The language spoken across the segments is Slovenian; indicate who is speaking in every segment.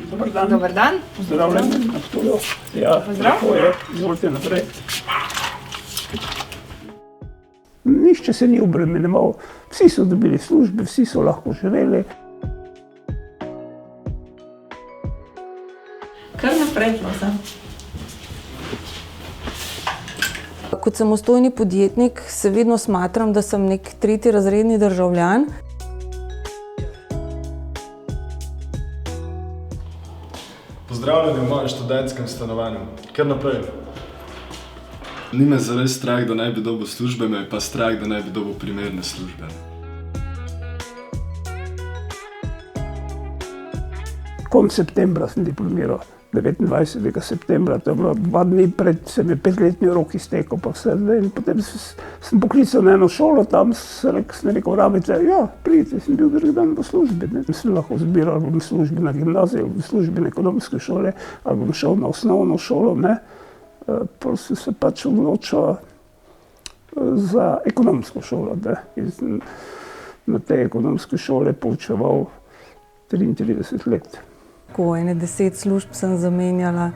Speaker 1: Dobar dan.
Speaker 2: Dobar dan.
Speaker 1: Pozdravljeni na Ptuju. Ja,
Speaker 2: Pozdrav.
Speaker 1: tako je. Izvolite naprej. Nihče se ni obremenjeval. Vsi so dobili službe, vsi so lahko živeli.
Speaker 2: Kar naprej, prosim.
Speaker 3: Kot samostojni podjetnik se vedno smatram, da sem nek tretjerazredni državljan.
Speaker 4: Pozdravljeni v mojem študentskem stanovanju. Kar naprej. Ni me zares strah, da ne bi dobil službe, me je pa strah, da ne bi dobil primerne službe.
Speaker 1: Konec septembra sem diplomiral. 29. septembra, to je bilo 2 dni pred, se mi je 5-letni rok iztekel, pa vse. In potem sem poklical na eno šolo, tam sem rekel, rabite, ja, pridite, sem bil drug dan v službi. Ne. Sem lahko zbiral, ali bom v službi na gimnaziji, ali v službi na ekonomske šole, ali bom šel na osnovno šolo. Ne. Potem sem se pač odločil za ekonomsko šolo. Ne. In sem na tej ekonomske šole poučeval 33 let.
Speaker 3: Ko 10 služb sem zamenjala,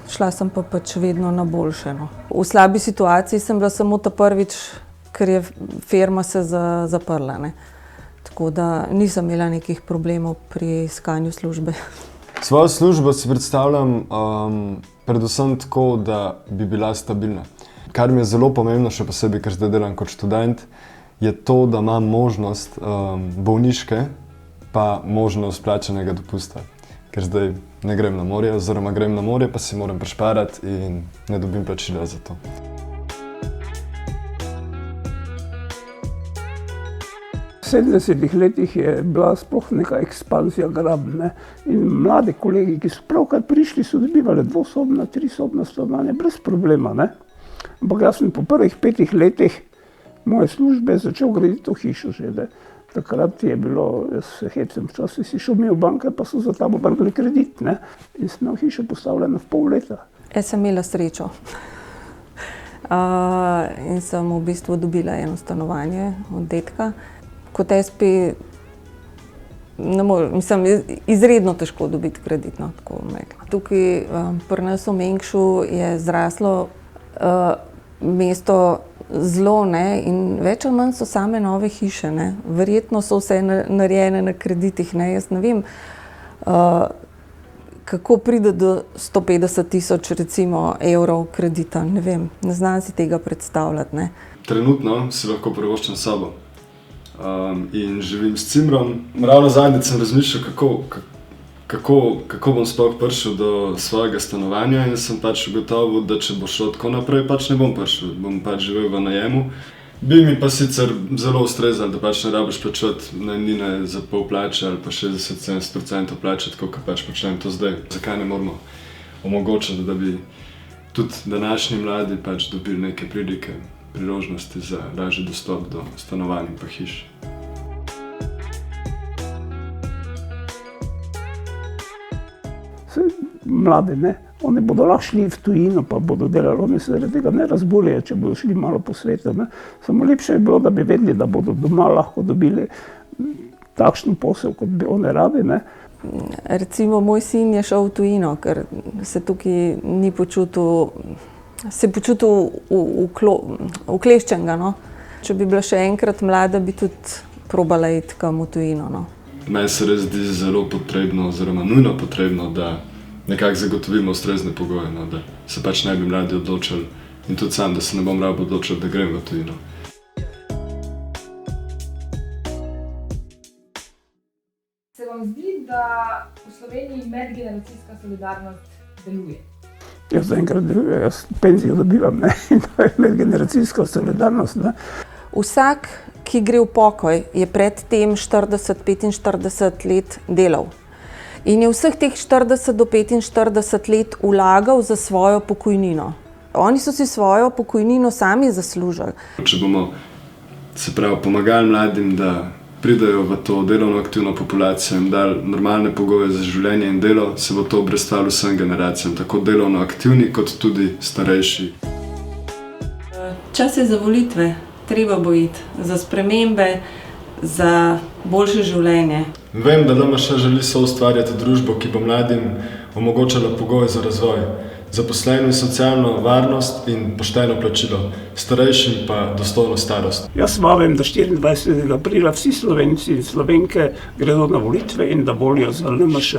Speaker 3: šla sem pa pač vedno na boljše. No. V slabi situaciji sem bila samo ta prvič, ker je firma se zaprla. Ne. Tako da nisem imela nekih problemov pri iskanju službe.
Speaker 4: Svojo službo si predstavljam predvsem tako, da bi bila stabilna. Kar mi je zelo pomembno, še posebej, ker zdaj delam kot študent, je to, da imam možnost bolniške pa možnost plačanega dopusta. Ker zdaj ne grem na morje, oziroma grem na morje, pa si moram prišparati in ne dobim plačila za to.
Speaker 1: V 70-ih letih je bila sploh neka ekspanzija gradenj, ne. In mladi kolegi, ki so pravkar prišli, so dobivali 2-sobna, 3-sobna stanovanja brez problema, ne. Ampak jaz sem po prvih 5 letih moje službe začel graditi to hišo že, ne. Takrat je bilo, jaz se hecam, včasih si šel mi v banke, pa so za tabo vrgli kredit, ne. In sem imel hišo postavljeno v pol leta.
Speaker 3: Jaz sem imela srečo. In sem v bistvu dobila eno stanovanje od dedka. Kot SP, izredno težko dobiti kredit, no, tako bom rekla. Tukaj pri nas v Mengšu je zraslo mesto zelo, ne, in več ali manj so same nove hiše, ne. Verjetno so vse narejene na kreditih, ne. Jaz ne vem, kako pride do 150 000 recimo evrov kredita, ne vem, ne znam si tega predstavljati, ne.
Speaker 4: Trenutno si lahko privoščim sobo in živim s cimrom. Ravno zadnjič sem razmišljal, kako bom sploh prišel do svojega stanovanja in sem pač ugotovil, da če bo šlo tako naprej, pač ne bom prišel, bom pač živel v najemu. Bi mi pa sicer zelo ustrezalo, da pač ne rabiš plačati najemnine za pol plače ali pa 60-70% plače, tako kot pač počnem to zdaj. Zakaj ne moramo omogočiti, da bi tudi današnji mladi pač dobili neke prilike, priložnosti za lažji dostop do stanovanj in pa hiš.
Speaker 1: Mladi, ne, oni bodo lahko šli v tujino, pa bodo delali, oni se zaradi tega ne razbolijo, če bodo šli malo po svetu, ne. Samo lepše je bilo, da bi vedeli, da bodo doma lahko dobili takšen posel, kot bi oni radi, ne.
Speaker 3: Recimo, moj sin je šel v tujino, ker se tukaj ni počutil, se je počutil ukleščenega, no. Če bi bila še enkrat mlada, bi tudi probala iti kam v tujino, no.
Speaker 4: Meni se res zdi zelo potrebno, oziroma nujno potrebno, da nekako zagotovimo ustrezne pogoje, no, da se pač ne bi mladi odločili in tudi sam, da se ne bom rabil odločiti, da grem v tujino.
Speaker 2: Se vam zdi, da v Sloveniji medgeneracijska solidarnost deluje?
Speaker 1: Jaz zaenkrat deluje, jaz penzijo dobivam, ne, in to je medgeneracijska solidarnost, ne.
Speaker 3: Vsak, ki gre v pokoj, je pred tem 40-45 let delal. In je vseh teh 40 do 45 let vlagal za svojo pokojnino. Oni so si svojo pokojnino sami zaslužili.
Speaker 4: Če bomo, se pravi, pomagali mladim, da pridejo v to delovno aktivno populacijo in dali normalne pogoje za življenje in delo, se bo to obrestalo vsem generacijam, tako delovno aktivni kot tudi starejši.
Speaker 3: Čas je za volitve. Treba bo iti za spremembe, za boljše življenje.
Speaker 4: Vem, da LMŠ želi soustvarjati družbo, ki bo mladim omogočala pogoje za razvoj, zaposlenim socialno varnost in pošteno plačilo, starejšim pa dostojno starost.
Speaker 1: Jaz vabim, da 24. aprila vsi Slovenci in Slovenke gredo na volitve in da volijo za LMŠ.